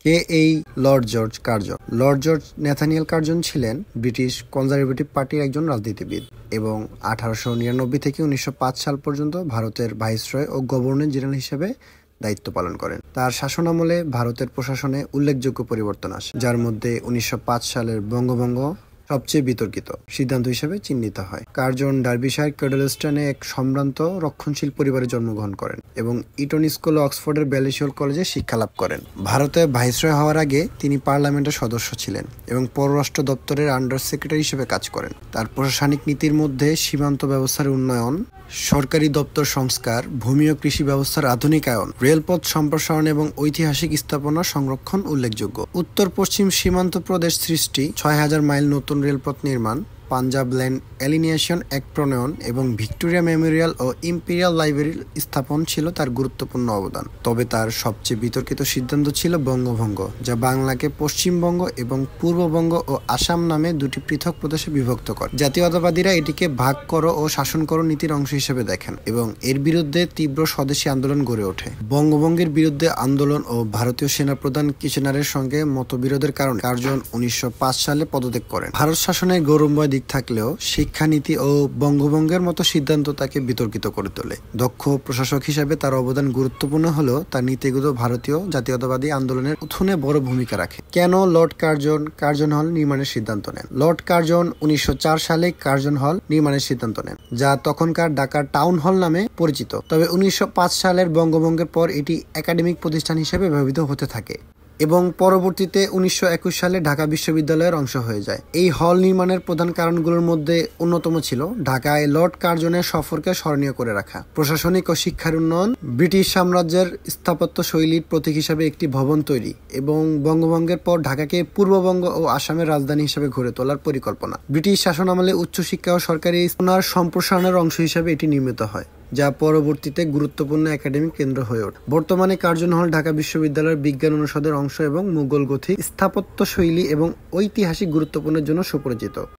কে এই Lord George Curzon? Lord George Nathaniel Curzon ছিলেন British conservative পার্টির একজন রাজনীতিবিদ এবং 1899 থেকে 1905 সাল পর্যন্ত ভারতের ভাইসরয় ও গভর্নর জেনারেল হিসেবে দায়িত্ব পালন করেন। তার শাসনামলে ভারতের প্রশাসনে উল্লেখযোগ্য পরিবর্তন আসে, যার মধ্যে 1905 সালের বঙ্গভঙ্গ সবচেয়ে বিতর্কিত সিদ্ধান্ত হিসেবে চিহ্নিত হয়। কার্জন ডার্বিশায়ার কেডলস্টনে এক সম্ভ্রান্ত রক্ষণশীল পরিবারে জন্মগ্রহণ করেন এবং ইটন স্কুল ও অক্সফোর্ডের ব্যালিশিওল কলেজে শিক্ষালাভ করেন। ভারতে ভাইসরয় হওয়ার আগে তিনি পার্লামেন্টের সদস্য ছিলেন এবং পররাষ্ট্র দপ্তরের আন্ডার সেক্রেটারি হিসেবে কাজ করেন। তার প্রশাসনিক নীতির মধ্যে সীমান্ত ব্যবস্থার উন্নয়ন, সরকারি দপ্তর সংস্কার, ভূমি ও কৃষি ব্যবস্থার আধুনিকায়ন, রেলপথ সম্প্রসারণ এবং ঐতিহাসিক স্থাপনা সংরক্ষণ উল্লেখযোগ্য। উত্তর পশ্চিম সীমান্ত প্রদেশ সৃষ্টি, 6000 মাইল নতুন রেলপথ নির্মাণ, পাঞ্জাব ল্যান্ড অ্যালিনিয়েশন অ্যাক্ট প্রণয়ন এবং ভিক্টোরিয়া মেমোরিয়াল ও ইম্পেরিয়াল লাইব্রেরি স্থাপন ছিল তার গুরুত্বপূর্ণ অবদান। তবে তার সবচেয়ে বিতর্কিত সিদ্ধান্ত ছিল বঙ্গভঙ্গ, যা বাংলাকে পশ্চিমবঙ্গ এবং পূর্ববঙ্গ ও আসাম নামে দুটি পৃথক প্রদেশে বিভক্ত করে। জাতীয়তাবাদীরা এটিকে ভাগ করো ও শাসন করো নীতির অংশ হিসেবে দেখেন এবং এর বিরুদ্ধে তীব্র স্বদেশী আন্দোলন গড়ে ওঠে। বঙ্গভঙ্গের বিরুদ্ধে আন্দোলন ও ভারতীয় সেনাপ্রধান কিচেনারের সঙ্গে মতবিরোধের কারণে কার্জন 1905 সালে পদত্যাগ করেন। ভারত শাসনের গৌরবময় দিক থাকলেও শিক্ষানীতি ও বঙ্গভঙ্গের মতো সিদ্ধান্ত তাকে বিতর্কিত করে তোলে। দক্ষ প্রশাসক হিসেবে তার অবদান গুরুত্বপূর্ণ হলেও তার নীতিগুলো ভারতীয় জাতীয়তাবাদী আন্দোলনের উত্থানে বড় ভূমিকা রাখে। কেন লর্ড কার্জন হল নির্মাণের সিদ্ধান্ত নেন? লর্ড কার্জন 1904 সালে কার্জন হল নির্মাণের সিদ্ধান্ত নেন, যা তখনকার ঢাকার টাউন হল নামে পরিচিত। তবে 1905 সালের বঙ্গভঙ্গের পর এটি একাডেমিক প্রতিষ্ঠান হিসেবে ব্যবহৃত হতে থাকে এবং পরবর্তীতে 1921 সালে ঢাকা বিশ্ববিদ্যালয়ের অংশ হয়ে যায়। এই হল নির্মাণের প্রধান কারণগুলোর মধ্যে অন্যতম ছিল ঢাকায় লর্ড কার্জনের সফরকে স্মরণীয় করে রাখা, প্রশাসনিক ও শিক্ষার উন্নয়ন, ব্রিটিশ সাম্রাজ্যের স্থাপত্য শৈলীর প্রতীক হিসাবে একটি ভবন তৈরি এবং বঙ্গভঙ্গের পর ঢাকাকে পূর্ববঙ্গ ও আসামের রাজধানী হিসেবে গড়ে তোলার পরিকল্পনা। ব্রিটিশ শাসনামলে উচ্চশিক্ষা ও সরকারি স্কুল সম্প্রসারণের অংশ হিসাবে এটি নির্মিত হয়, যা পরবর্তীতে গুরুত্বপূর্ণ একাডেমিক কেন্দ্র হয়ে ওঠে। বর্তমানে কার্জন হল ঢাকা বিশ্ববিদ্যালয়ের বিজ্ঞান অনুষদের অংশ এবং মুঘল গথিক স্থাপত্য শৈলী এবং ঐতিহাসিক গুরুত্বপূর্ণের জন্য সুপরিচিত।